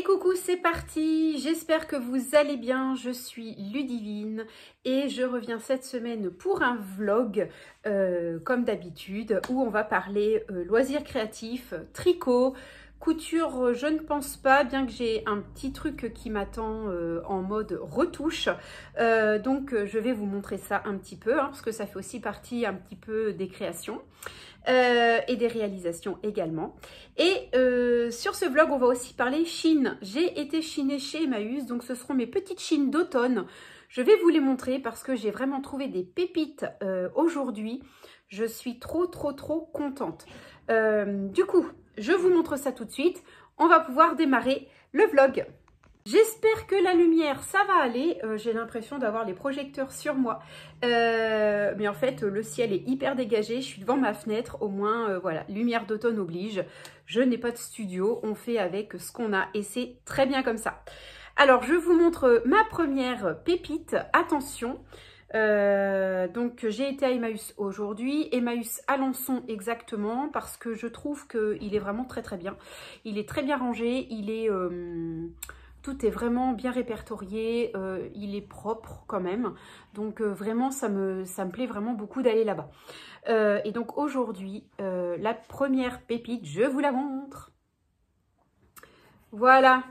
coucou, c'est parti. J'espère que vous allez bien. Je suis Ludivine et je reviens cette semaine pour un vlog comme d'habitude où on va parler loisirs créatifs, tricot, couture. Je ne pense pas, bien que j'ai un petit truc qui m'attend en mode retouche. Donc je vais vous montrer ça un petit peu parce que ça fait aussi partie un petit peu des créations. Et des réalisations également. Et sur ce vlog, on va aussi parler Chine. J'ai été chinée chez Emmaüs, donc ce seront mes petites chines d'automne. Je vais vous les montrer parce que j'ai vraiment trouvé des pépites aujourd'hui. Je suis trop contente. Du coup, je vous montre ça tout de suite. On va pouvoir démarrer le vlog. J'espère que la lumière, ça va aller. J'ai l'impression d'avoir les projecteurs sur moi. Mais en fait, le ciel est hyper dégagé. Je suis devant ma fenêtre. Au moins, voilà, lumière d'automne oblige. Je n'ai pas de studio. On fait avec ce qu'on a et c'est très bien comme ça. Alors, je vous montre ma première pépite. Attention. Donc, j'ai été à Emmaüs aujourd'hui. Emmaüs Alençon exactement parce que je trouve qu'il est vraiment très bien. Il est très bien rangé. Il est... tout est vraiment bien répertorié, il est propre quand même, donc vraiment ça me plaît vraiment beaucoup d'aller là-bas. Et donc aujourd'hui, la première pépite, je vous la montre. Voilà,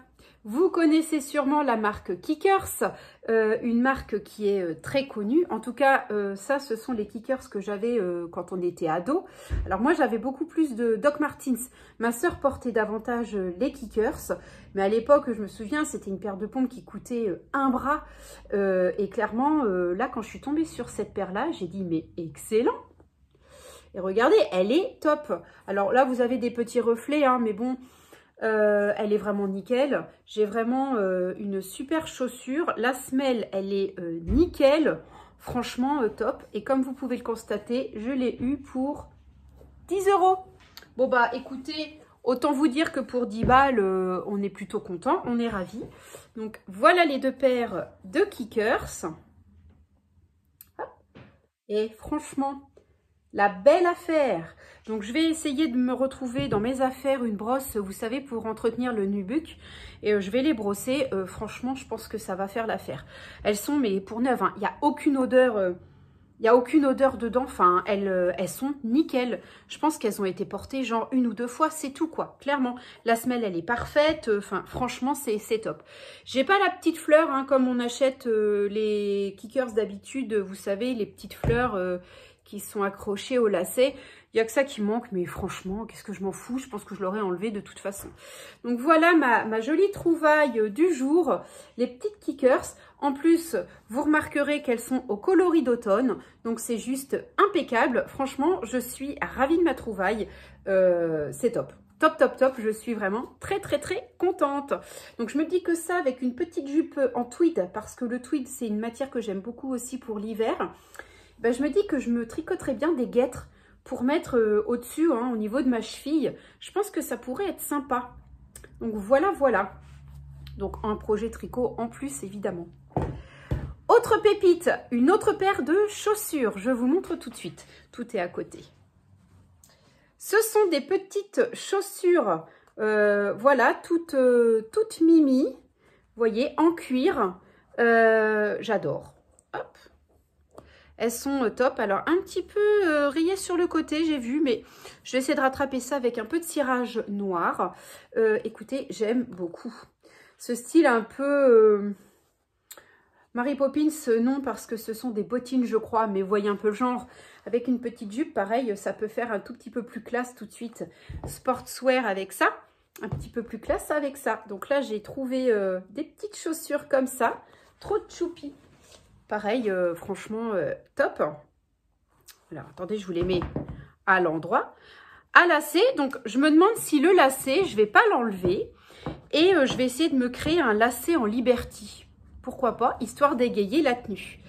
vous connaissez sûrement la marque Kickers, une marque qui est très connue. En tout cas, ça, ce sont les Kickers que j'avais quand on était ado. Alors moi, j'avais beaucoup plus de Doc Martens. Ma sœur portait davantage les Kickers. Mais à l'époque, je me souviens, c'était une paire de pompes qui coûtait un bras. Et clairement, là, quand je suis tombée sur cette paire-là, j'ai dit, mais excellent! Et regardez, elle est top. Alors là, vous avez des petits reflets, hein, mais bon... elle est vraiment nickel. J'ai vraiment une super chaussure. La semelle, elle est nickel. Franchement, top. Et comme vous pouvez le constater, je l'ai eu pour 10 €. Bon, bah, écoutez, autant vous dire que pour 10 balles, on est plutôt content. On est ravis. Donc, voilà les deux paires de Kickers. Hop. Et franchement... la belle affaire. Donc, je vais essayer de me retrouver dans mes affaires une brosse, vous savez, pour entretenir le nubuck. Et je vais les brosser. Franchement, je pense que ça va faire l'affaire. Elles sont, mais pour neuve, hein. Il n'y a aucune odeur... il n'y a aucune odeur dedans. Enfin, elles sont nickel. Je pense qu'elles ont été portées genre 1 ou 2 fois. C'est tout, quoi. Clairement. La semelle, elle est parfaite. Enfin, franchement, c'est top. J'ai pas la petite fleur, hein, comme on achète les Kickers d'habitude. Vous savez, les petites fleurs... qui sont accrochés au lacet. Il n'y a que ça qui manque, mais franchement, qu'est-ce que je m'en fous? Je pense que je l'aurais enlevé de toute façon. Donc voilà ma jolie trouvaille du jour, les petites Kickers. En plus, vous remarquerez qu'elles sont au coloris d'automne, donc c'est juste impeccable. Franchement, je suis ravie de ma trouvaille. C'est top. Top, je suis vraiment très contente. Donc je me dis que ça avec une petite jupe en tweed, parce que le tweed c'est une matière que j'aime beaucoup aussi pour l'hiver. Ben, je me dis que je me tricoterais bien des guêtres pour mettre au-dessus, hein, au niveau de ma cheville. Je pense que ça pourrait être sympa. Donc voilà. Donc un projet tricot en plus, évidemment. Autre pépite, une autre paire de chaussures. Je vous montre tout de suite. Tout est à côté. Ce sont des petites chaussures, voilà, toutes mimi. Vous voyez, en cuir. J'adore. Hop. Elles sont top. Alors, un petit peu rayées sur le côté, j'ai vu, mais je vais essayer de rattraper ça avec un peu de cirage noir. Écoutez, j'aime beaucoup. Ce style un peu... Mary Poppins, non, parce que ce sont des bottines, je crois, mais vous voyez un peu le genre. Avec une petite jupe, pareil, ça peut faire un tout petit peu plus classe tout de suite. Sportswear avec ça. Un petit peu plus classe avec ça. Donc là, j'ai trouvé des petites chaussures comme ça. Trop choupi. Pareil, franchement, top. Alors, attendez, je vous les mets à l'endroit. À lacet, donc je me demande si le lacet, je ne vais pas l'enlever. Et je vais essayer de me créer un lacet en Liberty. Pourquoi pas, histoire d'égayer la tenue.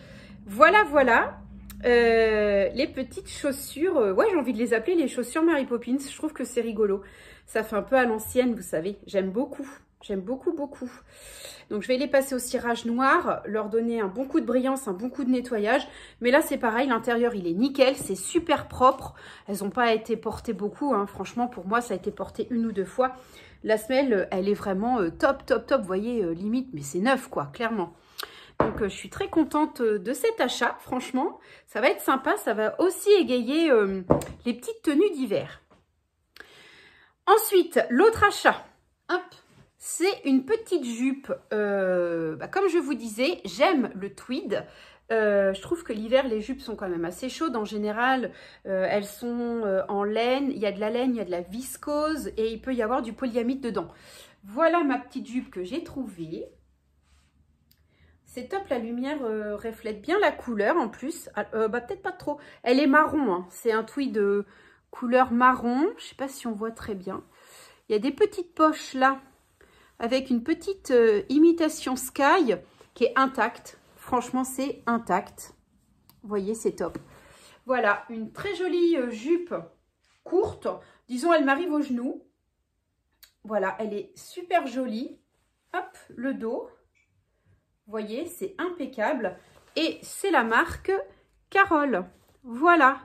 Voilà. Les petites chaussures. Ouais, j'ai envie de les appeler les chaussures Mary Poppins. Je trouve que c'est rigolo. Ça fait un peu à l'ancienne, vous savez. J'aime beaucoup. J'aime beaucoup, beaucoup. Donc, je vais les passer au cirage noir, leur donner un bon coup de brillance, un bon coup de nettoyage. Mais là, c'est pareil, l'intérieur, il est nickel, c'est super propre. Elles n'ont pas été portées beaucoup, hein. Franchement, pour moi, ça a été porté 1 ou 2 fois. La semelle, elle est vraiment top, top, top. Vous voyez, limite, mais c'est neuf, quoi, clairement. Donc, je suis très contente de cet achat, franchement. Ça va être sympa, ça va aussi égayer les petites tenues d'hiver. Ensuite, l'autre achat, hop, c'est une petite jupe. Comme je vous disais, j'aime le tweed. Je trouve que l'hiver, les jupes sont quand même assez chaudes. En général, elles sont en laine. Il y a de la laine, il y a de la viscose et il peut y avoir du polyamide dedans. Voilà ma petite jupe que j'ai trouvée. C'est top, la lumière reflète bien la couleur en plus. Peut-être pas trop. Elle est marron, hein. C'est un tweed couleur marron. Je ne sais pas si on voit très bien. Il y a des petites poches là avec une petite imitation sky qui est intacte. Franchement, c'est intact. Vous voyez, c'est top. Voilà, une très jolie jupe courte. Disons, elle m'arrive aux genoux. Voilà, elle est super jolie. Hop, le dos. Vous voyez, c'est impeccable. Et c'est la marque Carole. Voilà.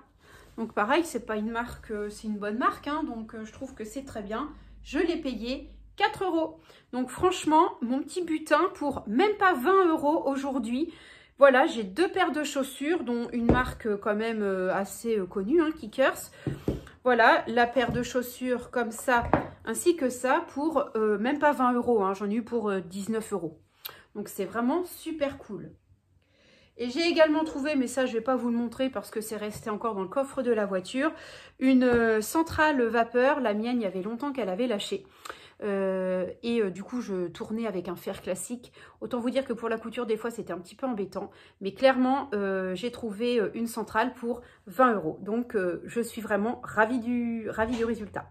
Donc pareil, c'est pas une marque, c'est une bonne marque. Hein, donc je trouve que c'est très bien. Je l'ai payé 4 €. Donc franchement, mon petit butin pour même pas 20 € aujourd'hui. Voilà, j'ai 2 paires de chaussures, dont une marque quand même assez connue, hein, Kickers. Voilà, la paire de chaussures comme ça, ainsi que ça pour même pas 20 €. Hein, j'en ai eu pour 19 €. Donc, c'est vraiment super cool. Et j'ai également trouvé, mais ça, je ne vais pas vous le montrer parce que c'est resté encore dans le coffre de la voiture, une centrale vapeur. La mienne, il y avait longtemps qu'elle avait lâché. Du coup, je tournais avec un fer classique. Autant vous dire que pour la couture, des fois, c'était un petit peu embêtant. Mais clairement, j'ai trouvé une centrale pour 20 €. Donc, je suis vraiment ravie du résultat.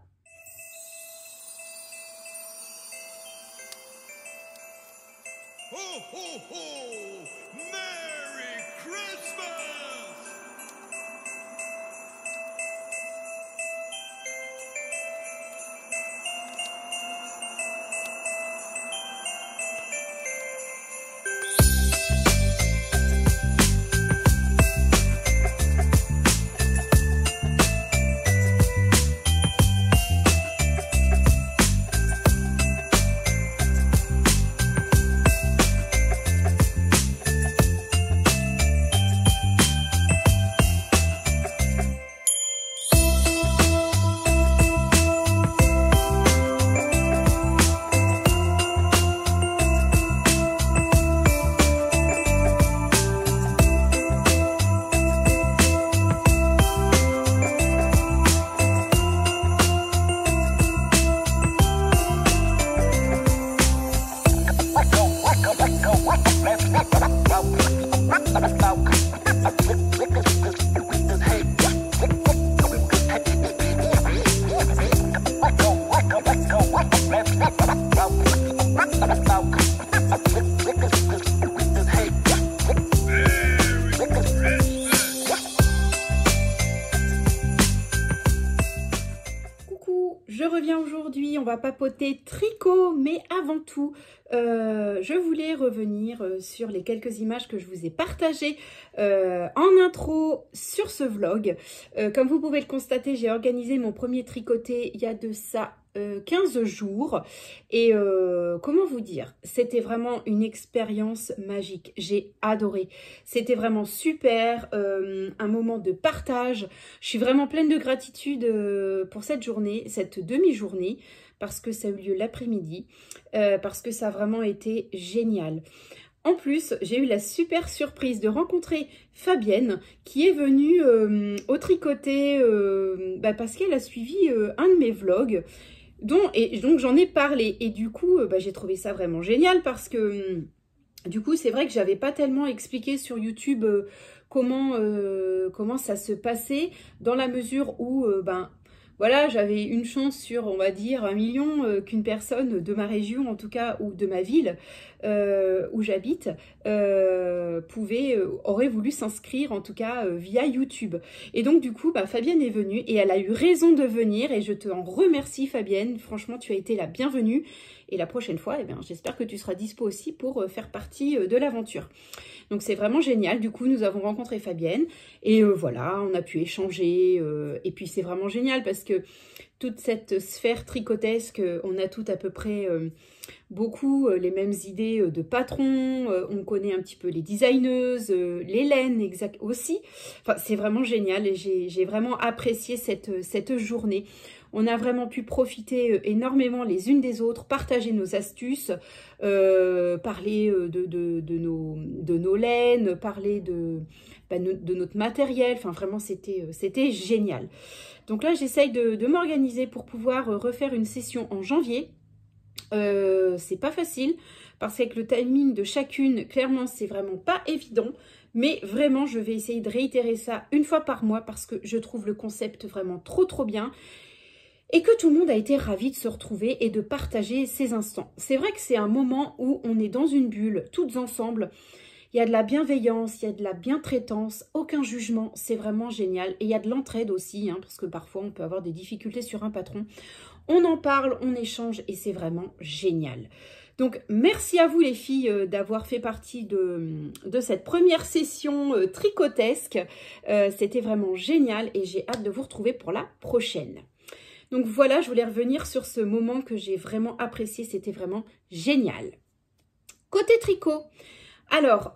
Ho, ho, ho! Merry Christmas! Je reviens aujourd'hui, on va papoter tricot, mais avant tout, je voulais revenir sur les quelques images que je vous ai partagées en intro sur ce vlog. Comme vous pouvez le constater, j'ai organisé mon premier tricoté il y a de ça 15 jours et comment vous dire, c'était vraiment une expérience magique, j'ai adoré, c'était vraiment super, un moment de partage. Je suis vraiment pleine de gratitude pour cette journée, cette demi-journée, parce que ça a eu lieu l'après-midi, parce que ça a vraiment été génial. En plus, j'ai eu la super surprise de rencontrer Fabienne qui est venue au tricoté parce qu'elle a suivi un de mes vlogs. Donc j'en ai parlé et du coup j'ai trouvé ça vraiment génial parce que du coup c'est vrai que j'avais pas tellement expliqué sur YouTube comment ça se passait, dans la mesure où voilà, j'avais une chance sur, on va dire, 1 million qu'une personne de ma région, en tout cas, ou de ma ville où j'habite, aurait voulu s'inscrire, en tout cas, via YouTube. Et donc, du coup, bah, Fabienne est venue et elle a eu raison de venir et je te en remercie, Fabienne. Franchement, tu as été la bienvenue. Et la prochaine fois, eh bien, j'espère que tu seras dispo aussi pour faire partie de l'aventure. Donc, c'est vraiment génial. Du coup, nous avons rencontré Fabienne et voilà, on a pu échanger. Et puis, c'est vraiment génial parce que toute cette sphère tricotesque, on a toutes à peu près beaucoup les mêmes idées de patrons. On connaît un petit peu les designeuses, les laines exact aussi. Enfin, c'est vraiment génial et j'ai vraiment apprécié cette journée. On a vraiment pu profiter énormément les unes des autres, partager nos astuces, parler de nos laines, parler de notre matériel. Enfin, vraiment, c'était génial. Donc là, j'essaye de m'organiser pour pouvoir refaire une session en janvier. C'est pas facile parce qu'avec le timing de chacune, clairement, c'est vraiment pas évident. Mais vraiment, je vais essayer de réitérer ça une fois par mois parce que je trouve le concept vraiment trop bien. Et que tout le monde a été ravi de se retrouver et de partager ces instants. C'est vrai que c'est un moment où on est dans une bulle, toutes ensemble. Il y a de la bienveillance, il y a de la bientraitance, aucun jugement, c'est vraiment génial. Et il y a de l'entraide aussi, hein, parce que parfois on peut avoir des difficultés sur un patron. On en parle, on échange et c'est vraiment génial. Donc, merci à vous les filles d'avoir fait partie de cette première session tricotesque. C'était vraiment génial et j'ai hâte de vous retrouver pour la prochaine. Donc voilà, je voulais revenir sur ce moment que j'ai vraiment apprécié. C'était vraiment génial. Côté tricot. Alors,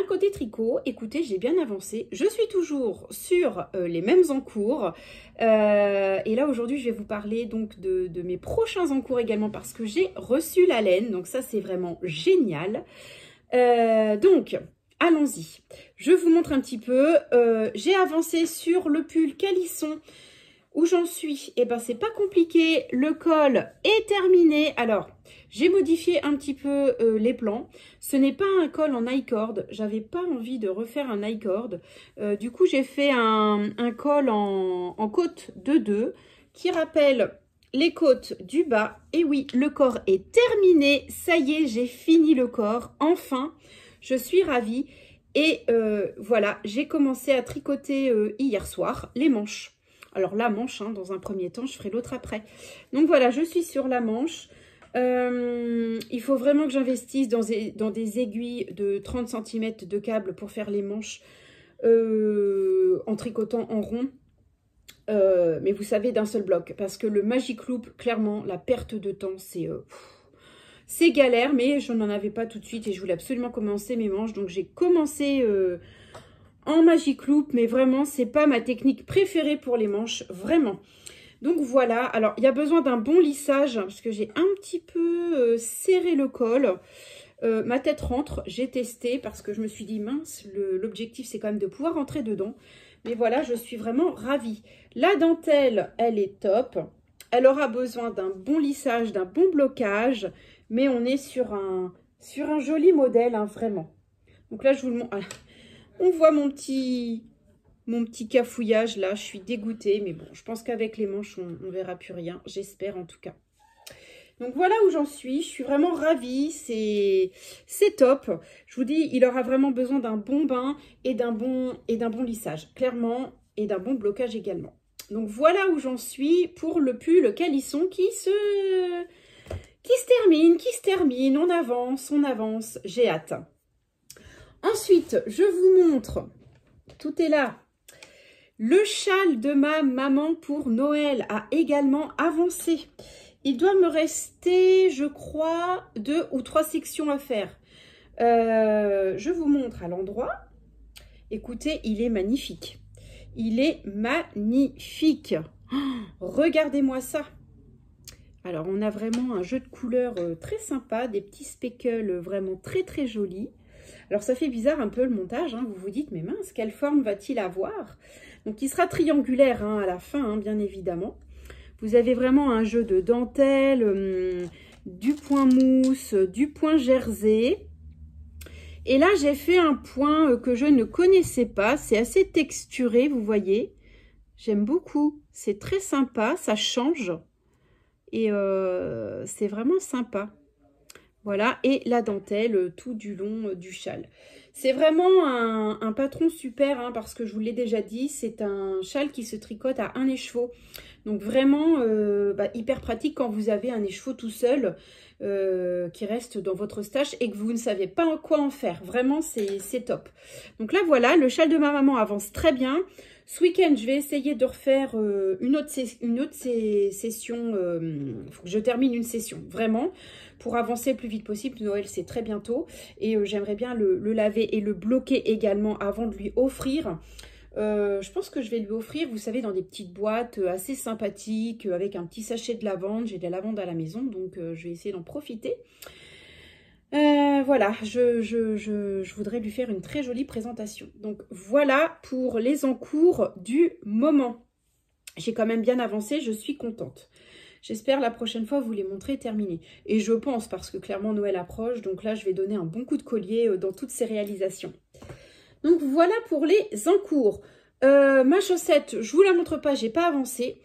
côté tricot, écoutez, j'ai bien avancé. Je suis toujours sur les mêmes encours. Et là, aujourd'hui, je vais vous parler donc de mes prochains encours également parce que j'ai reçu la laine. Donc ça, c'est vraiment génial. Donc, allons-y. Je vous montre un petit peu. J'ai avancé sur le pull calisson. Où j'en suis? Eh ben, c'est pas compliqué. Le col est terminé. Alors, j'ai modifié un petit peu les plans. Ce n'est pas un col en I-cord. J'avais pas envie de refaire un I-cord. Du coup, j'ai fait un col en côte de 2 qui rappelle les côtes du bas. Et oui, le corps est terminé. Ça y est, j'ai fini le corps. Enfin, je suis ravie. Et voilà, j'ai commencé à tricoter hier soir les manches. Alors la manche, hein, dans un premier temps, je ferai l'autre après. Donc voilà, je suis sur la manche. Il faut vraiment que j'investisse dans des aiguilles de 30 cm de câble pour faire les manches en tricotant en rond. Mais vous savez, d'un seul bloc. Parce que le Magic Loop, clairement, la perte de temps, c'est galère. Mais je n'en avais pas tout de suite et je voulais absolument commencer mes manches. Donc j'ai commencé en Magic Loop, mais vraiment, c'est pas ma technique préférée pour les manches, vraiment. Donc voilà, alors il y a besoin d'un bon lissage, parce que j'ai un petit peu serré le col. Ma tête rentre, j'ai testé, parce que je me suis dit, mince, l'objectif c'est quand même de pouvoir rentrer dedans. Mais voilà, je suis vraiment ravie. La dentelle, elle est top. Elle aura besoin d'un bon lissage, d'un bon blocage, mais on est sur un joli modèle, hein, vraiment. Donc là, je vous le montre. On voit mon petit cafouillage là, je suis dégoûtée, mais bon, je pense qu'avec les manches, on ne verra plus rien, j'espère en tout cas. Donc voilà où j'en suis, je suis vraiment ravie, c'est top. Je vous dis, il aura vraiment besoin d'un bon bain et d'un bon lissage, clairement, et d'un bon blocage également. Donc voilà où j'en suis pour le pull calisson qui se termine, on avance, j'ai hâte. Ensuite, je vous montre, tout est là, le châle de ma maman pour Noël a également avancé. Il doit me rester, je crois, 2 ou 3 sections à faire. Je vous montre à l'endroit. Écoutez, il est magnifique. Il est magnifique. Oh, regardez-moi ça. Alors, on a vraiment un jeu de couleurs très sympa, des petits speckles vraiment très jolis. Alors, ça fait bizarre un peu le montage, hein. Vous vous dites, mais mince, quelle forme va-t-il avoir? Donc, il sera triangulaire hein, à la fin, hein, bien évidemment. Vous avez vraiment un jeu de dentelle, du point mousse, du point jersey. Et là, j'ai fait un point que je ne connaissais pas. C'est assez texturé, vous voyez. J'aime beaucoup. C'est très sympa, ça change. Et c'est vraiment sympa. Voilà, et la dentelle tout du long du châle. C'est vraiment un patron super, hein, parce que je vous l'ai déjà dit, c'est un châle qui se tricote à un écheveau. Donc vraiment hyper pratique quand vous avez un écheveau tout seul qui reste dans votre stache et que vous ne savez pas quoi en faire. Vraiment, c'est top. Donc là, voilà, le châle de ma maman avance très bien. Ce week-end, je vais essayer de refaire une autre session. Il faut que je termine une session, vraiment, pour avancer le plus vite possible. Noël, c'est très bientôt. Et j'aimerais bien le laver et le bloquer également avant de lui offrir. Je pense que je vais lui offrir, vous savez, dans des petites boîtes assez sympathiques, avec un petit sachet de lavande. J'ai de la lavande à la maison, donc je vais essayer d'en profiter. Voilà, je voudrais lui faire une très jolie présentation. Donc voilà pour les encours du moment. J'ai quand même bien avancé, je suis contente. J'espère la prochaine fois vous les montrer terminés. Et je pense, parce que clairement Noël approche, donc là je vais donner un bon coup de collier dans toutes ces réalisations. Donc voilà pour les encours. Ma chaussette, je vous la montre pas, j'ai pas avancé.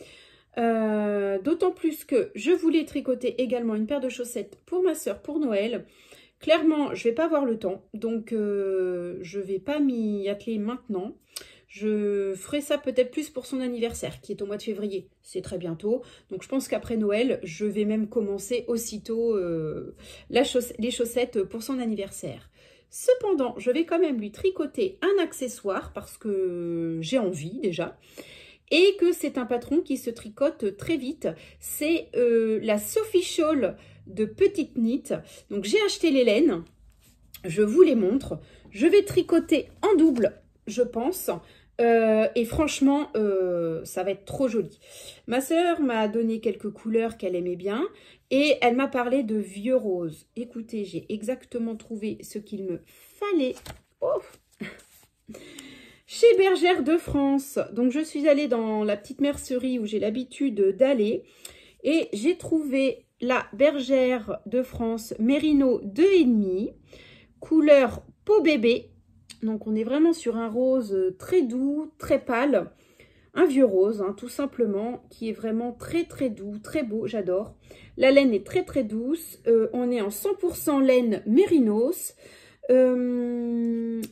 D'autant plus que je voulais tricoter également une paire de chaussettes pour ma soeur pour Noël. Clairement, je vais pas avoir le temps, donc je vais pas m'y atteler maintenant. Je ferai ça peut-être plus pour son anniversaire, qui est au mois de février. C'est très bientôt. Donc je pense qu'après Noël, je vais même commencer aussitôt les chaussettes pour son anniversaire. Cependant, je vais quand même lui tricoter un accessoire parce que j'ai envie déjà. Et que c'est un patron qui se tricote très vite. C'est la Sophie Shawl de Petite Knit. Donc j'ai acheté les laines. Je vous les montre. Je vais tricoter en double, je pense. Et franchement, ça va être trop joli. Ma sœur m'a donné quelques couleurs qu'elle aimait bien. Et elle m'a parlé de vieux rose. Écoutez, j'ai exactement trouvé ce qu'il me fallait. Oh, chez Bergère de France. Donc, je suis allée dans la petite mercerie où j'ai l'habitude d'aller. Et j'ai trouvé la Bergère de France Mérino 2,5. Couleur peau bébé. Donc, on est vraiment sur un rose très doux, très pâle. Un vieux rose, hein, tout simplement, qui est vraiment très très doux, très beau, j'adore. La laine est très très douce. On est en 100% laine mérinos.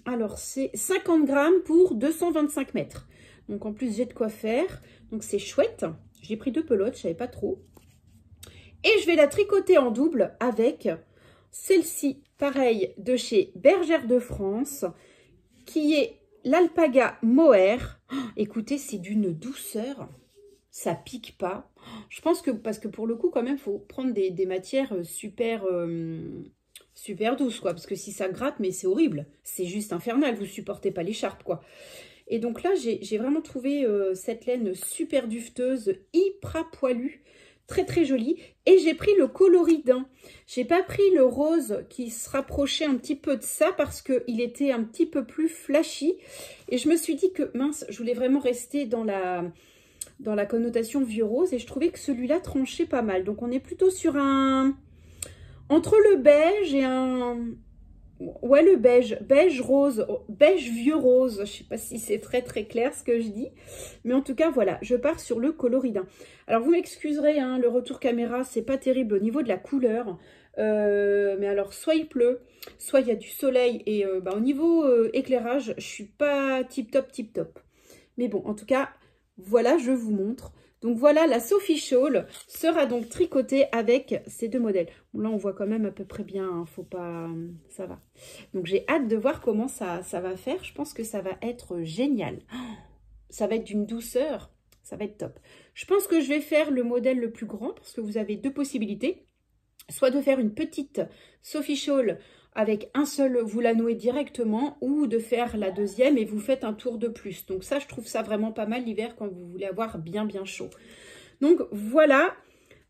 Alors, c'est 50 grammes pour 225 mètres. Donc, en plus, j'ai de quoi faire. Donc, c'est chouette. J'ai pris 2 pelotes, je ne savais pas trop. Et je vais la tricoter en double avec celle-ci, pareil, de chez Bergère de France, qui est l'Alpaga Mohair. Oh, écoutez, c'est d'une douceur. Ça pique pas. Je pense que, parce que pour le coup, quand même, il faut prendre des matières super... super douce, quoi, parce que si ça gratte, mais c'est horrible, c'est juste infernal, vous supportez pas l'écharpe, quoi. Et donc là, j'ai vraiment trouvé cette laine super dufteuse, hyper poilue, très très jolie, et j'ai pris le coloridin. J'ai pas pris le rose qui se rapprochait un petit peu de ça, parce qu'il était un petit peu plus flashy, et je me suis dit que, mince, je voulais vraiment rester dans la connotation vieux rose, et je trouvais que celui-là tranchait pas mal. Donc on est plutôt sur un... Entre le beige et un... Ouais, le beige. Beige rose. Beige vieux rose. Je sais pas si c'est très très clair ce que je dis. Mais en tout cas, voilà. Je pars sur le coloridin. Alors, vous m'excuserez, hein, le retour caméra, c'est pas terrible au niveau de la couleur. Mais alors, soit il pleut, soit il y a du soleil. Et au niveau éclairage, je suis pas tip top. Mais bon, en tout cas, voilà, je vous montre. Donc voilà, la Sophie Shawl sera donc tricotée avec ces 2 modèles. Bon, là, on voit quand même à peu près bien, hein, faut pas... ça va. Donc j'ai hâte de voir comment ça va faire. Je pense que ça va être génial. Ça va être d'une douceur, ça va être top. Je pense que je vais faire le modèle le plus grand parce que vous avez 2 possibilités. Soit de faire une petite Sophie Shawl avec un seul, vous la nouez directement, ou de faire la deuxième et vous faites un tour de plus. Donc ça, je trouve ça vraiment pas mal l'hiver quand vous voulez avoir bien chaud. Donc voilà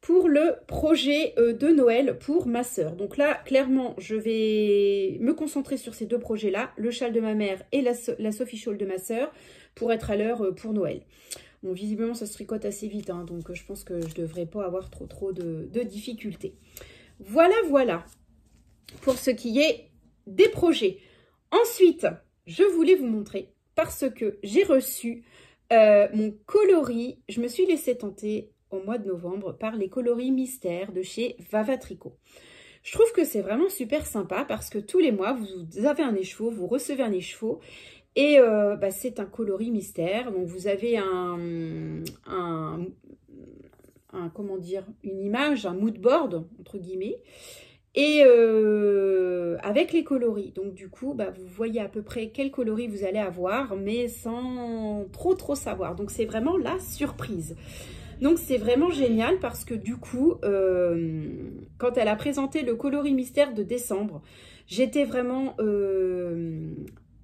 pour le projet de Noël pour ma sœur. Donc là, clairement, je vais me concentrer sur ces 2 projets-là, le châle de ma mère et la Sophie Shawl de ma sœur, pour être à l'heure pour Noël. Bon, visiblement, ça se tricote assez vite, hein, donc je pense que je ne devrais pas avoir trop de difficultés. Voilà pour ce qui est des projets. Ensuite, je voulais vous montrer, parce que j'ai reçu Mon coloris, je me suis laissée tenter au mois de novembre par les coloris mystères de chez Vava Tricot. Je trouve que c'est vraiment super sympa parce que tous les mois, vous avez un écheveau, vous recevez un écheveau et c'est un coloris mystère. Donc, vous avez comment dire, une image, un mood board, entre guillemets, et avec les coloris. Donc, du coup, vous voyez à peu près quel coloris vous allez avoir, mais sans trop savoir. Donc, c'est vraiment la surprise. Donc, c'est vraiment génial parce que du coup, quand elle a présenté le coloris mystère de décembre, j'étais vraiment...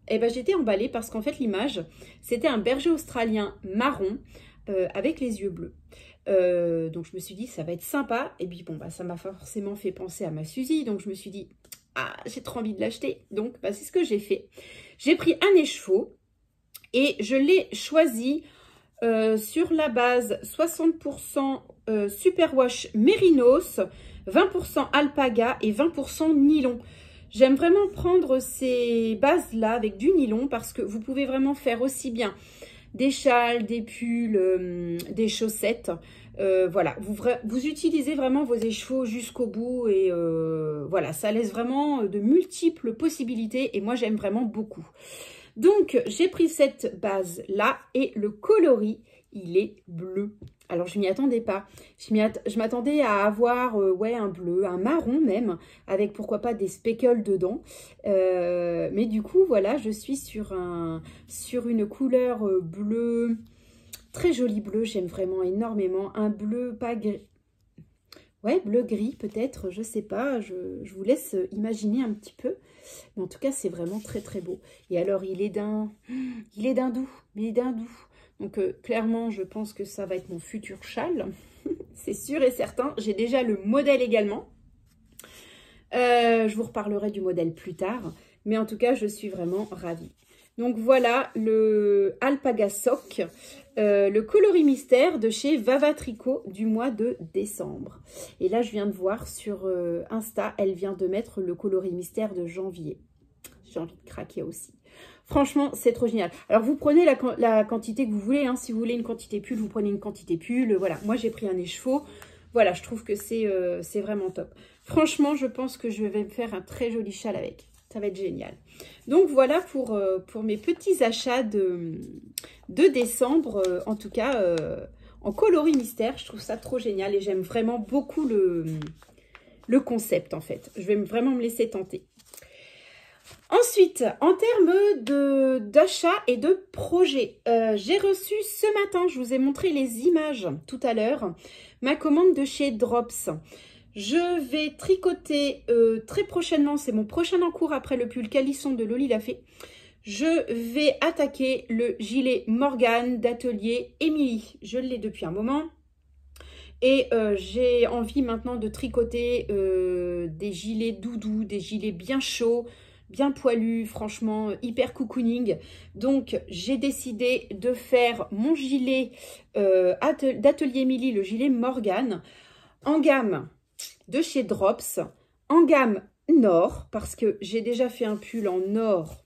j'étais emballée parce qu'en fait, l'image, c'était un berger australien marron avec les yeux bleus. Donc, je me suis dit, ça va être sympa. Et puis, bon, ça m'a forcément fait penser à ma Suzy. Donc, je me suis dit, ah, j'ai trop envie de l'acheter. Donc, c'est ce que j'ai fait. J'ai pris un écheveau et je l'ai choisi... sur la base 60% superwash mérinos, 20% alpaga et 20% nylon. J'aime vraiment prendre ces bases-là avec du nylon parce que vous pouvez vraiment faire aussi bien des châles, des pulls, des chaussettes. Voilà, vous utilisez vraiment vos écheveaux jusqu'au bout et voilà, ça laisse vraiment de multiples possibilités et moi j'aime vraiment beaucoup. Donc, j'ai pris cette base-là et le coloris, il est bleu. Alors, je m'y attendais pas. Je m'attendais à avoir un bleu, un marron même, avec pourquoi pas des speckles dedans. Mais du coup, voilà, je suis sur une couleur bleu, très joli bleu. J'aime vraiment énormément. Un bleu pas gris. Ouais, bleu-gris peut-être, je sais pas, je vous laisse imaginer un petit peu. Mais en tout cas, c'est vraiment très très beau. Et alors, il est d'un doux. Donc, clairement, je pense que ça va être mon futur châle. C'est sûr et certain. J'ai déjà le modèle également. Je vous reparlerai du modèle plus tard. Mais en tout cas, je suis vraiment ravie. Donc, voilà le Alpaga Sock, le coloris mystère de chez Vava Tricot du mois de décembre. Et là, je viens de voir sur Insta, elle vient de mettre le coloris mystère de janvier. J'ai envie de craquer aussi. Franchement, c'est trop génial. Alors, vous prenez la quantité que vous voulez. Hein. Si vous voulez une quantité pull, vous prenez une quantité pull. Voilà, moi, j'ai pris un écheveau. Voilà, je trouve que c'est vraiment top. Franchement, je pense que je vais me faire un très joli châle avec. Ça va être génial. Donc, voilà pour mes petits achats de décembre. En tout cas, en coloris mystère. Je trouve ça trop génial et j'aime vraiment beaucoup le concept, en fait. Je vais vraiment me laisser tenter. Ensuite, en termes d'achat et de projet, j'ai reçu ce matin, je vous ai montré les images tout à l'heure, ma commande de chez Drops. Je vais tricoter très prochainement, c'est mon prochain en cours après le pull Calisson de Loli Lafay. Je vais attaquer le gilet Morgane d'atelier Émilie. Je l'ai depuis un moment. Et j'ai envie maintenant de tricoter des gilets doudous, des gilets bien chauds, bien poilu, franchement, hyper cocooning. Donc, j'ai décidé de faire mon gilet d'Atelier Émilie, le gilet Morgane, en gamme de chez Drops, en gamme Nord, parce que j'ai déjà fait un pull en Nord.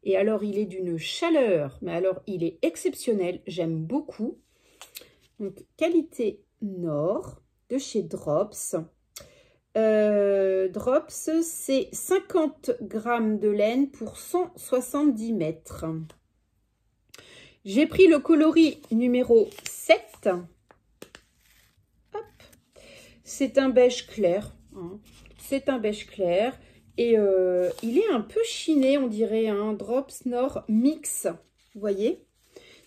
Et alors, il est d'une chaleur, mais alors, il est exceptionnel, j'aime beaucoup. Donc, qualité Nord, de chez Drops. Drops, c'est 50 grammes de laine pour 170 mètres. J'ai pris le coloris numéro 7. C'est un beige clair. Hein. C'est un beige clair. Et il est un peu chiné, on dirait un Drops Nord Mix. Vous voyez?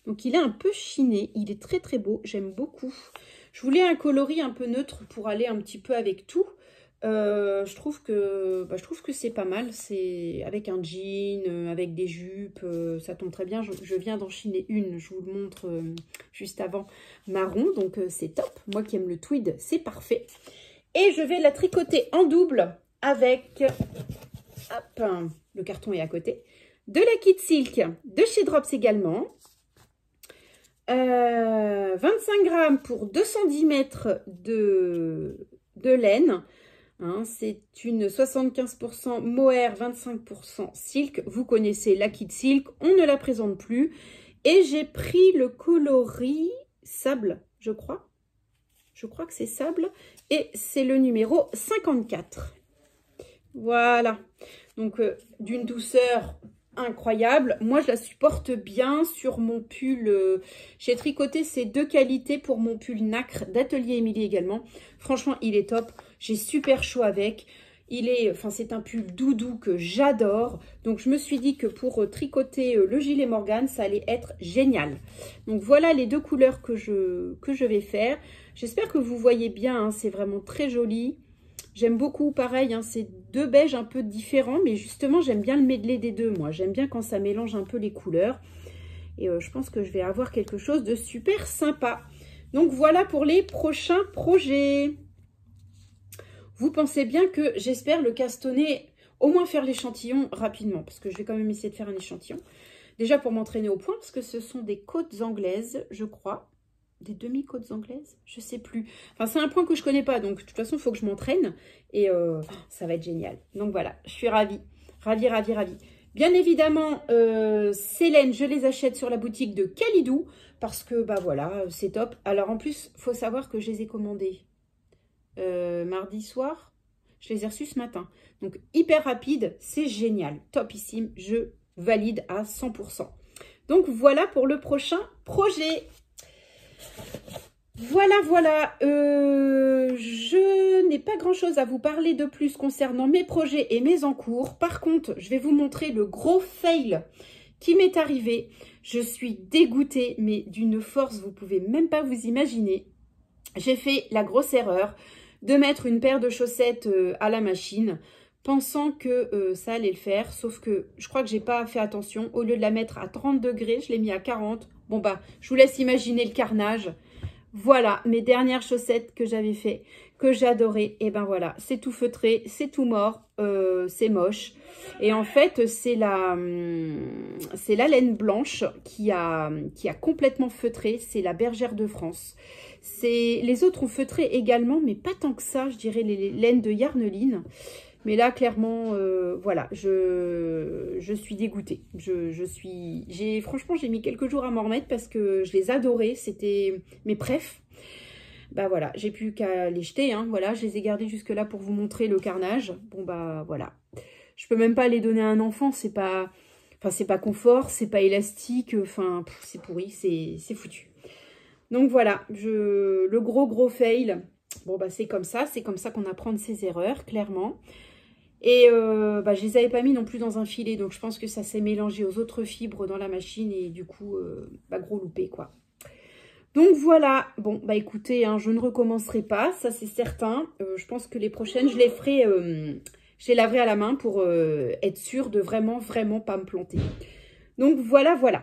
Donc, il est un peu chiné. Il est très, très beau. J'aime beaucoup. Je voulais un coloris un peu neutre pour aller un petit peu avec tout. Je trouve que c'est pas mal. C'est avec un jean, avec des jupes, ça tombe très bien. Je viens d'en chiner une, je vous le montre juste avant, marron, donc c'est top. Moi qui aime le tweed, c'est parfait. Et je vais la tricoter en double avec, hop, le carton est à côté, de la Kid Silk de chez Drops également. 25 grammes pour 210 mètres de laine. Hein, c'est une 75% mohair, 25% silk. Vous connaissez la Kid Silk, on ne la présente plus. Et j'ai pris le coloris sable, je crois. Je crois que c'est sable. Et c'est le numéro 54. Voilà. Donc, d'une douceur incroyable. Moi, je la supporte bien sur mon pull. J'ai tricoté ces deux qualités pour mon pull nacre d'Atelier Émilie également. Franchement, il est top. J'ai super chaud avec. C'est un pull doudou que j'adore. Donc, je me suis dit que pour tricoter le gilet Morgane, ça allait être génial. Donc, voilà les deux couleurs que je vais faire. J'espère que vous voyez bien. Hein, c'est vraiment très joli. J'aime beaucoup, pareil, hein, c'est deux beiges un peu différents, mais justement, j'aime bien le medley des deux, moi. J'aime bien quand ça mélange un peu les couleurs. Et je pense que je vais avoir quelque chose de super sympa. Donc, voilà pour les prochains projets. Vous pensez bien que j'espère le castonner, au moins faire l'échantillon rapidement, parce que je vais quand même essayer de faire un échantillon. Déjà pour m'entraîner au point, parce que ce sont des côtes anglaises, je crois. Des demi-côtes anglaises, je sais plus. Enfin, c'est un point que je connais pas, donc de toute façon, il faut que je m'entraîne. Et ça va être génial. Donc voilà, je suis ravie. Ravie, ravie, ravie. Bien évidemment, ces laines, je les achète sur la boutique de Kalidou. Parce que, bah voilà, c'est top. Alors en plus, il faut savoir que je les ai commandées mardi soir. Je les ai reçues ce matin. Donc hyper rapide, c'est génial. Topissime, je valide à 100%. Donc voilà pour le prochain projet. Voilà, voilà, je n'ai pas grand-chose à vous parler de plus concernant mes projets et mes encours. Par contre, je vais vous montrer le gros fail qui m'est arrivé. Je suis dégoûtée, mais d'une force, vous pouvez même pas vous imaginer. J'ai fait la grosse erreur de mettre une paire de chaussettes à la machine, pensant que ça allait le faire, sauf que je crois que j'ai pas fait attention. Au lieu de la mettre à 30 degrés, je l'ai mis à 40. Bon bah, je vous laisse imaginer le carnage. Voilà, mes dernières chaussettes que j'avais fait, que j'adorais. Et ben voilà, c'est tout feutré, c'est tout mort, c'est moche. Et en fait, c'est la laine blanche qui a complètement feutré. C'est la Bergère de France. Les autres ont feutré également, mais pas tant que ça, je dirais les laines de Yarneline. Mais là, clairement, voilà, je suis dégoûtée. Franchement, j'ai mis quelques jours à m'en remettre parce que je les adorais. C'était mes préfs. Bah voilà, j'ai plus qu'à les jeter. Hein, voilà, je les ai gardés jusque-là pour vous montrer le carnage. Bon bah voilà. Je peux même pas les donner à un enfant. C'est pas confort, c'est pas élastique. Enfin, c'est pourri, c'est foutu. Donc voilà, le gros fail. Bon bah c'est comme ça qu'on apprend de ses erreurs, clairement. Et bah, je les avais pas mis non plus dans un filet, donc je pense que ça s'est mélangé aux autres fibres dans la machine et du coup, bah, gros loupé quoi. Donc voilà, bon bah écoutez, hein, je ne recommencerai pas, ça c'est certain. Je pense que les prochaines, je les ferai, je les laverai à la main pour être sûre de vraiment pas me planter. Donc voilà, voilà.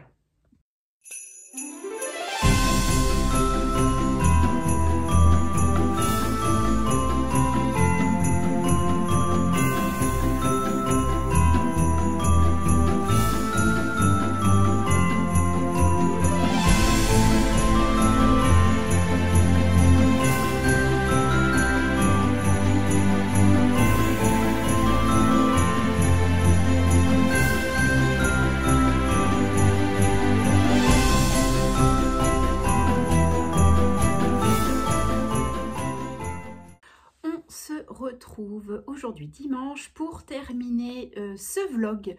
Retrouve aujourd'hui dimanche pour terminer ce vlog.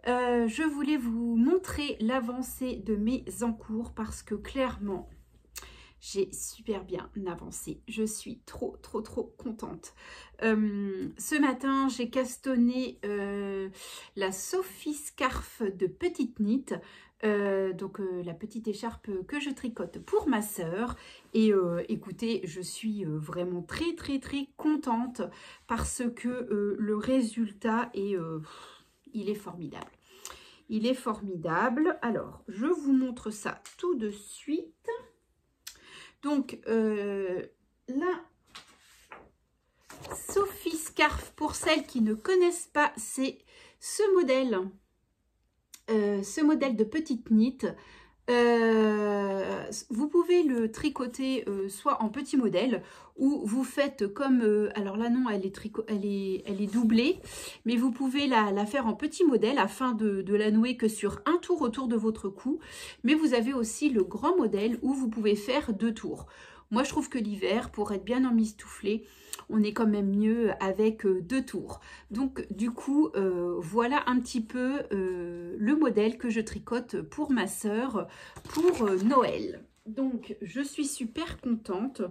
Je voulais vous montrer l'avancée de mes encours parce que clairement j'ai super bien avancé. Je suis trop contente. Ce matin j'ai castonné la Sophie Scarf de Petite Knit. La petite écharpe que je tricote pour ma sœur et écoutez, je suis vraiment très contente parce que le résultat est il est formidable. Il est formidable. Alors, je vous montre ça tout de suite. Donc, la Sophie Scarf, pour celles qui ne connaissent pas, c'est ce modèle de Petite Knit. vous pouvez le tricoter soit en petit modèle ou vous faites comme, alors là non, elle est doublée, mais vous pouvez la faire en petit modèle afin de la nouer que sur un tour autour de votre cou. Mais vous avez aussi le grand modèle où vous pouvez faire 2 tours. Moi, je trouve que l'hiver, pour être bien emmitouflé, on est quand même mieux avec 2 tours. Donc, du coup, voilà un petit peu le modèle que je tricote pour ma sœur pour Noël. Donc, je suis super contente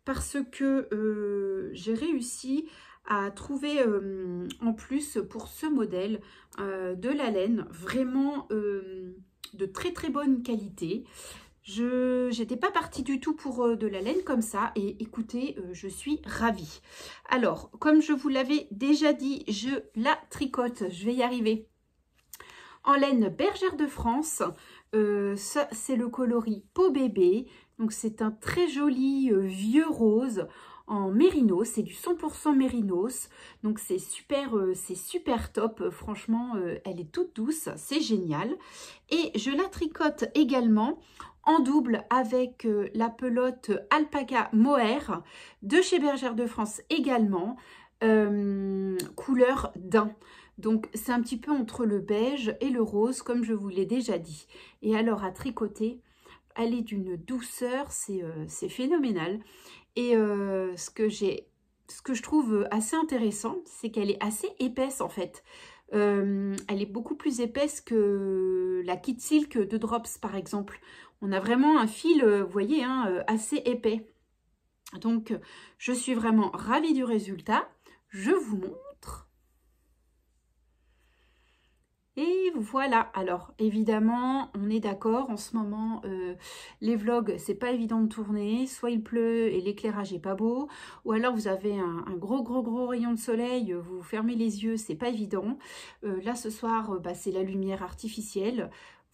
parce que j'ai réussi à trouver en plus pour ce modèle de la laine vraiment de très très bonne qualité. Je n'étais pas partie du tout pour de la laine comme ça et écoutez, je suis ravie. Alors, comme je vous l'avais déjà dit, je la tricote, je vais y arriver, en laine Bergère de France. Ça, c'est le coloris peau bébé. Donc, c'est un très joli vieux rose en mérinos. C'est du 100% mérinos. Donc, c'est super top. Franchement, elle est toute douce. C'est génial. Et je la tricote également en double avec la pelote Alpaca Mohair de chez Bergère de France également, couleur daim. Donc c'est un petit peu entre le beige et le rose comme je vous l'ai déjà dit. Et alors à tricoter, elle est d'une douceur, c'est phénoménal. Et ce que je trouve assez intéressant, c'est qu'elle est assez épaisse en fait. Elle est beaucoup plus épaisse que la Kit Silk de Drops par exemple. On a vraiment un fil, vous voyez, hein, assez épais. Donc, je suis vraiment ravie du résultat. Je vous montre. Et voilà. Alors, évidemment, on est d'accord. En ce moment, les vlogs, c'est pas évident de tourner. Soit il pleut et l'éclairage est pas beau. Ou alors, vous avez un gros rayon de soleil. Vous fermez les yeux, c'est pas évident. Là, ce soir, c'est la lumière artificielle.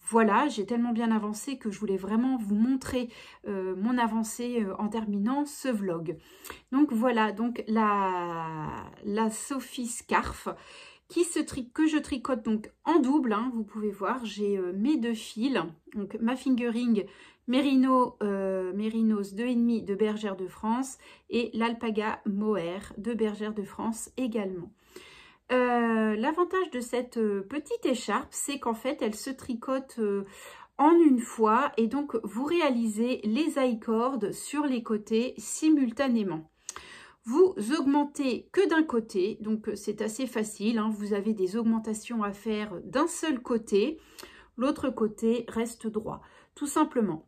Voilà, j'ai tellement bien avancé que je voulais vraiment vous montrer mon avancée en terminant ce vlog. Donc voilà, donc la Sophie Scarf que je tricote donc en double. Hein, vous pouvez voir, j'ai mes 2 fils. Donc ma fingering Mérinos 2,5 de Bergère de France et l'Alpaca Mohair de Bergère de France également. L'avantage de cette petite écharpe, c'est qu'en fait, elle se tricote en une fois et donc vous réalisez les I-cords sur les côtés simultanément. Vous augmentez que d'un côté, donc c'est assez facile, hein, vous avez des augmentations à faire d'un seul côté, l'autre côté reste droit, tout simplement.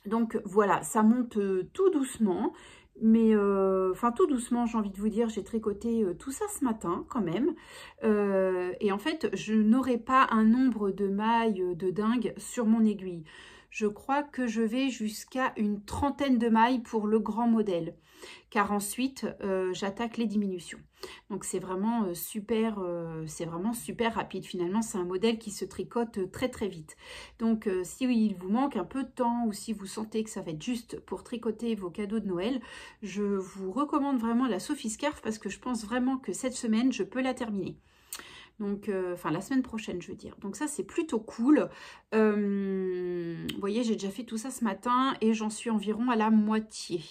Donc voilà, ça monte tout doucement. Mais enfin tout doucement, j'ai envie de vous dire, j'ai tricoté tout ça ce matin quand même. Et en fait, je n'aurai pas un nombre de mailles de dingue sur mon aiguille. Je crois que je vais jusqu'à une 30aine de mailles pour le grand modèle. Car ensuite, j'attaque les diminutions. Donc c'est vraiment super rapide. Finalement, c'est un modèle qui se tricote très très vite. Donc si il vous manque un peu de temps ou si vous sentez que ça va être juste pour tricoter vos cadeaux de Noël, je vous recommande vraiment la Sophie Scarf parce que je pense vraiment que cette semaine, je peux la terminer. Donc, enfin la semaine prochaine je veux dire. Donc ça c'est plutôt cool. Vous voyez, j'ai déjà fait tout ça ce matin et j'en suis environ à la moitié.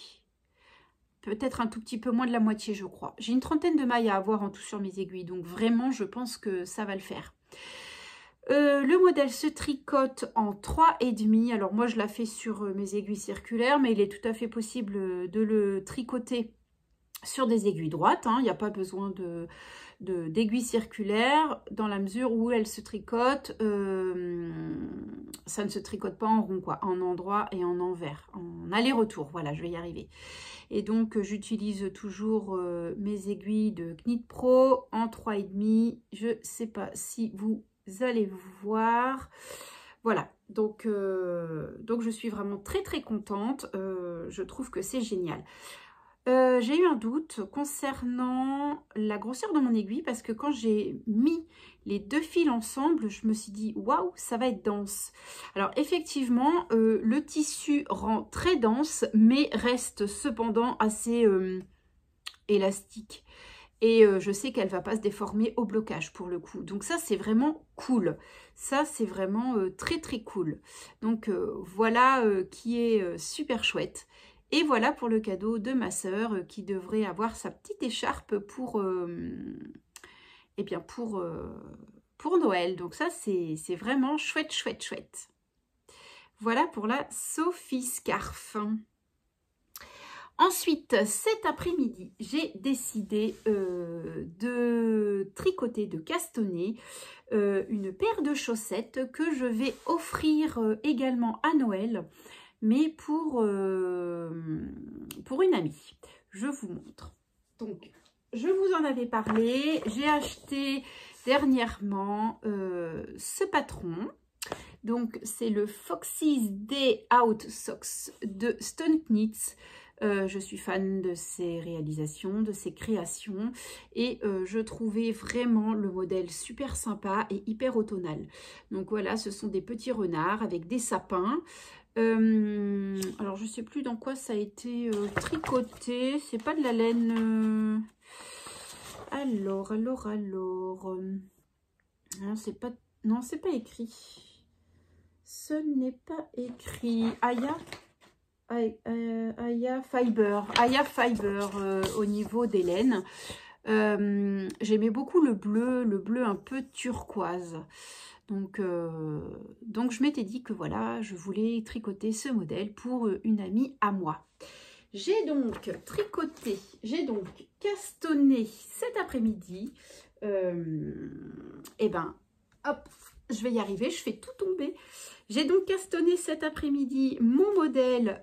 Peut-être un tout petit peu moins de la moitié je crois. J'ai une 30aine de mailles à avoir en tout sur mes aiguilles. Donc vraiment je pense que ça va le faire. Le modèle se tricote en 3,5. Alors moi je la fais sur mes aiguilles circulaires. Mais il est tout à fait possible de le tricoter sur des aiguilles droites. Hein. Il n'y a pas besoin d'aiguilles circulaires dans la mesure où elle se tricote, ça ne se tricote pas en rond quoi, en endroit et en envers, en aller-retour, voilà je vais y arriver. Et donc j'utilise toujours mes aiguilles de Knit Pro en 3,5, je sais pas si vous allez voir, voilà donc je suis vraiment très très contente, je trouve que c'est génial. J'ai eu un doute concernant la grosseur de mon aiguille parce que quand j'ai mis les 2 fils ensemble, je me suis dit waouh, ça va être dense. Alors effectivement, le tissu rend très dense mais reste cependant assez élastique. Et je sais qu'elle ne va pas se déformer au blocage pour le coup. Donc ça, c'est vraiment cool. Ça, c'est vraiment très, très cool. Donc voilà qui est super chouette. Et voilà pour le cadeau de ma sœur qui devrait avoir sa petite écharpe pour, eh bien pour Noël. Donc ça, c'est vraiment chouette, chouette, chouette. Voilà pour la Sophie Scarf. Ensuite, cet après-midi, j'ai décidé de tricoter, de castonner une paire de chaussettes que je vais offrir également à Noël, mais pour une amie. Je vous montre. Donc, je vous en avais parlé. J'ai acheté dernièrement ce patron. Donc, c'est le Foxy's Day Out Socks de Stone Knits. Je suis fan de ses réalisations, de ses créations et je trouvais vraiment le modèle super sympa et hyper automnal. Donc voilà, ce sont des petits renards avec des sapins. Alors je ne sais plus dans quoi ça a été tricoté, c'est pas de la laine. Alors. Non, c'est pas écrit. Ce n'est pas écrit. Aya Fiber au niveau des laines. J'aimais beaucoup le bleu un peu turquoise. Donc je m'étais dit que voilà, je voulais tricoter ce modèle pour une amie à moi. J'ai donc castonné cet après-midi. Et ben, hop, je vais y arriver, je fais tout tomber. J'ai donc castonné cet après-midi mon modèle.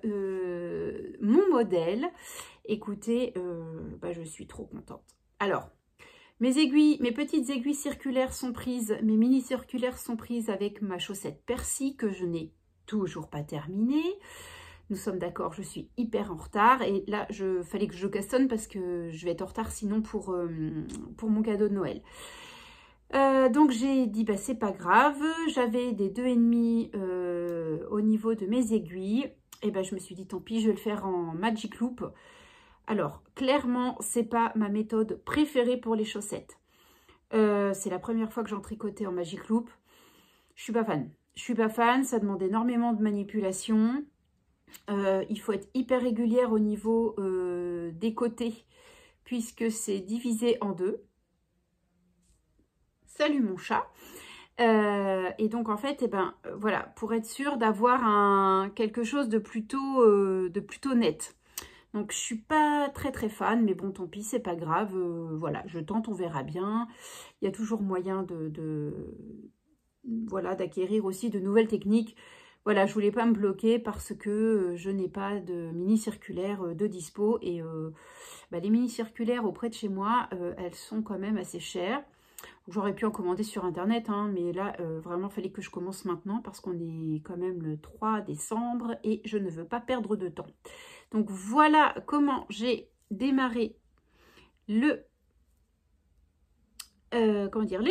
Écoutez, je suis trop contente. Alors, mes petites aiguilles circulaires sont prises, mes mini circulaires sont prises avec ma chaussette persil que je n'ai toujours pas terminée. Nous sommes d'accord, je suis hyper en retard et là, fallait que je castonne parce que je vais être en retard sinon pour mon cadeau de Noël. Donc j'ai dit bah c'est pas grave, j'avais des 2,5 au niveau de mes aiguilles et ben je me suis dit tant pis, je vais le faire en Magic Loop. Alors clairement c'est pas ma méthode préférée pour les chaussettes. C'est la première fois que j'en tricotais en Magic Loop. Je suis pas fan, ça demande énormément de manipulation. Il faut être hyper régulière au niveau des côtés puisque c'est divisé en deux. Salut mon chat. Et donc en fait, voilà, pour être sûr d'avoir quelque chose de plutôt net. Donc je suis pas très fan, mais bon tant pis, c'est pas grave. Voilà, je tente, on verra bien. Il y a toujours moyen voilà, d'acquérir aussi de nouvelles techniques. Voilà, je voulais pas me bloquer parce que je n'ai pas de mini circulaire de dispo et les mini circulaires auprès de chez moi, elles sont quand même assez chères. J'aurais pu en commander sur internet, hein, mais là, vraiment, il fallait que je commence maintenant parce qu'on est quand même le 3 décembre et je ne veux pas perdre de temps. Donc, voilà comment j'ai démarré les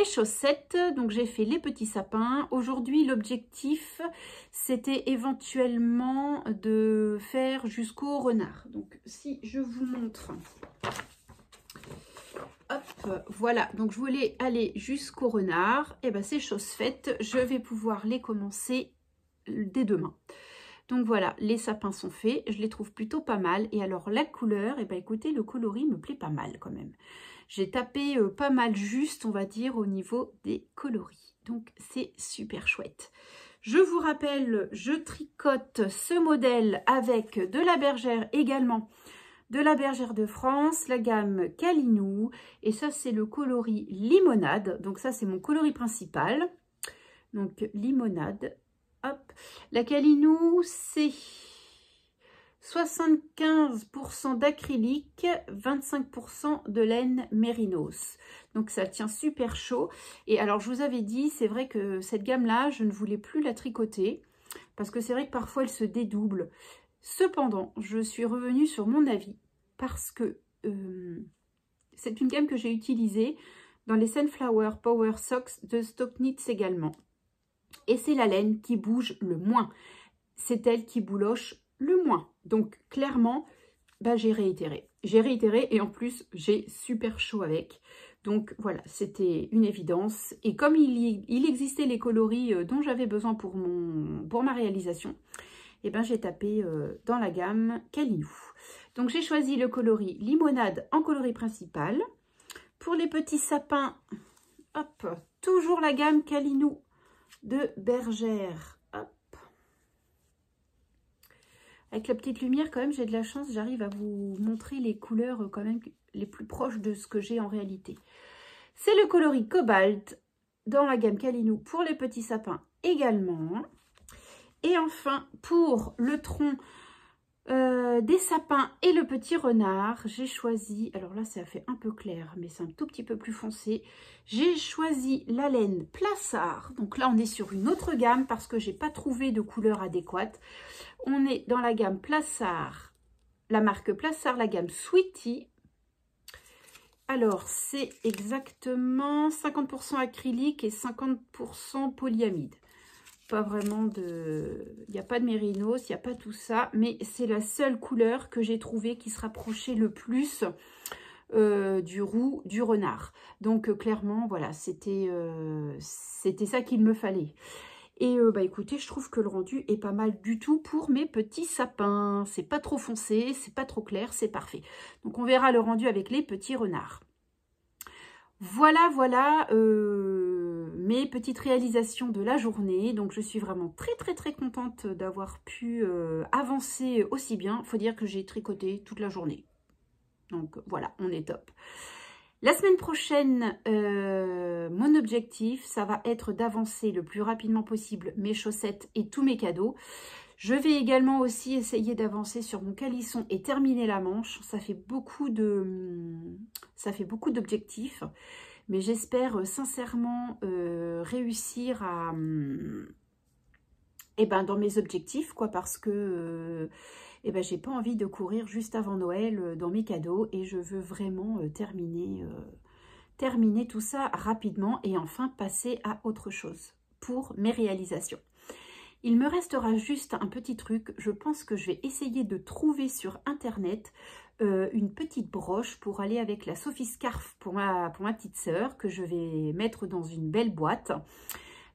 chaussettes. Donc, j'ai fait les petits sapins. Aujourd'hui, l'objectif, c'était éventuellement de faire jusqu'au renard. Donc, si je vous montre... Hop, voilà, donc je voulais aller jusqu'au renard. Et ben c'est chose faite, je vais pouvoir les commencer dès demain. Donc voilà, les sapins sont faits, je les trouve plutôt pas mal. Et alors la couleur, et ben écoutez, le coloris me plaît pas mal quand même. J'ai tapé pas mal juste, on va dire, au niveau des coloris. Donc c'est super chouette. Je vous rappelle, je tricote ce modèle avec de la bergère également. De la bergère de France, la gamme Calinou. Et ça, c'est le coloris limonade. Donc ça, c'est mon coloris principal. Donc limonade. Hop. La Calinou, c'est 75% d'acrylique, 25% de laine mérinos. Donc ça tient super chaud. Et alors, je vous avais dit, c'est vrai que cette gamme-là, je ne voulais plus la tricoter. Parce que c'est vrai que parfois, elle se dédouble. Cependant, je suis revenue sur mon avis parce que c'est une gamme que j'ai utilisée dans les Sunflower Power Socks de Stone Knits également. Et c'est la laine qui bouge le moins. C'est elle qui bouloche le moins. Donc, clairement, bah, j'ai réitéré. J'ai réitéré et en plus, j'ai super chaud avec. Donc voilà, c'était une évidence. Et comme il existait les coloris dont j'avais besoin pour ma réalisation, et ben j'ai tapé dans la gamme Calinou. Donc j'ai choisi le coloris limonade en coloris principal. Pour les petits sapins, hop, toujours la gamme Calinou de Bergère. Hop. Avec la petite lumière, quand même, j'ai de la chance. J'arrive à vous montrer les couleurs quand même les plus proches de ce que j'ai en réalité. C'est le coloris Cobalt dans la gamme Calinou pour les petits sapins également. Et enfin, pour le tronc des sapins et le petit renard, j'ai choisi, alors là ça fait un peu clair, mais c'est un tout petit peu plus foncé, j'ai choisi la laine Plassard. Donc là on est sur une autre gamme parce que j'ai pas trouvé de couleur adéquate. On est dans la gamme Plassard, la marque Plassard, la gamme Sweetie. Alors c'est exactement 50% acrylique et 50% polyamide. Pas vraiment de... Il n'y a pas de mérinos, il n'y a pas tout ça, mais c'est la seule couleur que j'ai trouvée qui se rapprochait le plus du roux du renard. Donc clairement, voilà, c'était ça qu'il me fallait. Et bah écoutez, je trouve que le rendu est pas mal du tout pour mes petits sapins. C'est pas trop foncé, c'est pas trop clair, c'est parfait. Donc on verra le rendu avec les petits renards. Voilà, voilà mes petites réalisations de la journée. Donc, je suis vraiment très, très, très contente d'avoir pu avancer aussi bien. Il faut dire que j'ai tricoté toute la journée. Donc, voilà, on est top. La semaine prochaine, mon objectif, ça va être d'avancer le plus rapidement possible mes chaussettes et tous mes cadeaux. Je vais également aussi essayer d'avancer sur mon calisson et terminer la manche. Ça fait beaucoup d'objectifs, mais j'espère sincèrement réussir à, dans mes objectifs, quoi, parce que j'ai pas envie de courir juste avant Noël dans mes cadeaux et je veux vraiment terminer tout ça rapidement et enfin passer à autre chose pour mes réalisations. Il me restera juste un petit truc. Je pense que je vais essayer de trouver sur internet une petite broche pour aller avec la Sophie Scarf pour ma petite sœur que je vais mettre dans une belle boîte.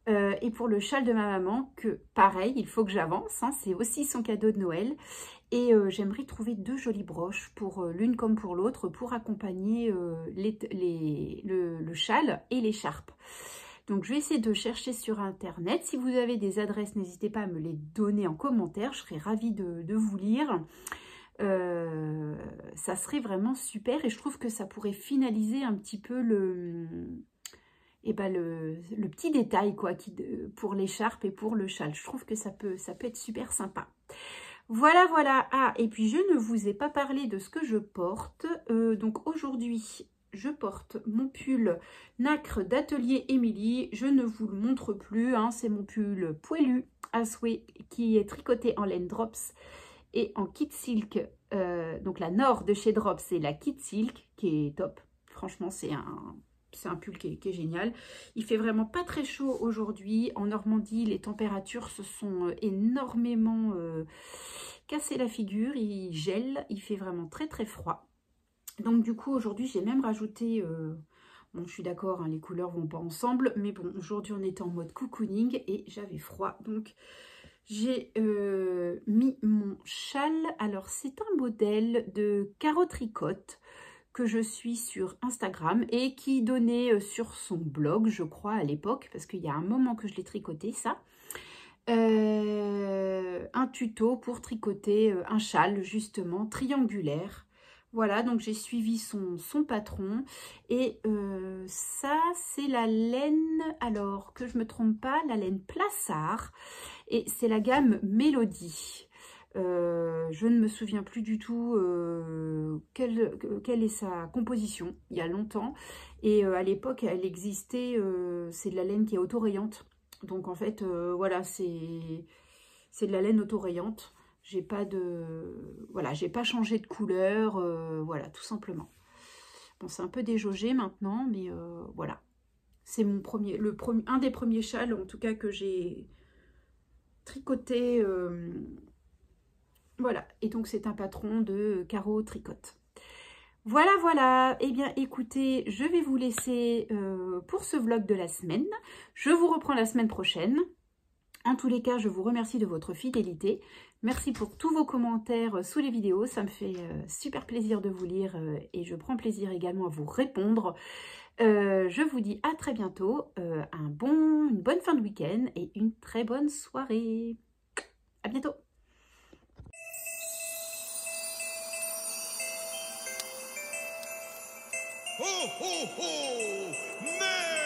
Et pour le châle de ma maman, que pareil, il faut que j'avance, hein, c'est aussi son cadeau de Noël. Et j'aimerais trouver deux jolies broches, pour l'une comme pour l'autre, pour accompagner le châle et l'écharpe. Donc, je vais essayer de chercher sur internet. Si vous avez des adresses, n'hésitez pas à me les donner en commentaire. Je serais ravie de vous lire. Ça serait vraiment super et je trouve que ça pourrait finaliser un petit peu le petit détail, quoi, pour l'écharpe et pour le châle. Je trouve que ça peut être super sympa. Voilà, voilà. Ah, et puis je ne vous ai pas parlé de ce que je porte. Donc aujourd'hui, je porte mon pull nacre d'Atelier Émilie. Je ne vous le montre plus, hein, c'est mon pull poilu à souhait qui est tricoté en laine Drops et en kit silk. Donc la Nord de chez Drops, c'est la kit silk qui est top. Franchement, c'est un pull qui est génial. Il fait vraiment pas très chaud aujourd'hui. En Normandie, les températures se sont énormément cassé la figure. Il gèle, il fait vraiment très très froid. Donc du coup, aujourd'hui, j'ai même rajouté... bon, je suis d'accord, hein, les couleurs vont pas ensemble. Mais bon, aujourd'hui, on était en mode cocooning et j'avais froid. Donc, j'ai mis mon châle. Alors, c'est un modèle de Caro Tricote que je suis sur Instagram et qui donnait sur son blog, je crois, à l'époque, parce qu'il y a un moment que je l'ai tricoté, ça. Un tuto pour tricoter un châle, justement, triangulaire. Voilà, donc j'ai suivi son patron. Et ça, c'est la laine, alors que je ne me trompe pas, la laine Plassard. Et c'est la gamme Mélodie. Je ne me souviens plus du tout quelle est sa composition, il y a longtemps. Et à l'époque, elle existait, c'est de la laine qui est autorayante. Donc en fait, voilà, c'est de la laine autorayante. J'ai pas voilà, j'ai pas changé de couleur, voilà, tout simplement. Bon, c'est un peu déjaugé maintenant, mais voilà. C'est un des premiers châles, en tout cas, que j'ai tricoté... Voilà, et donc c'est un patron de carreau tricote. Voilà, voilà. Eh bien, écoutez, je vais vous laisser pour ce vlog de la semaine. Je vous reprends la semaine prochaine. En tous les cas, je vous remercie de votre fidélité. Merci pour tous vos commentaires sous les vidéos. Ça me fait super plaisir de vous lire et je prends plaisir également à vous répondre. Je vous dis à très bientôt. Une bonne fin de week-end et une très bonne soirée. À bientôt. Ho, ho, ho! Merry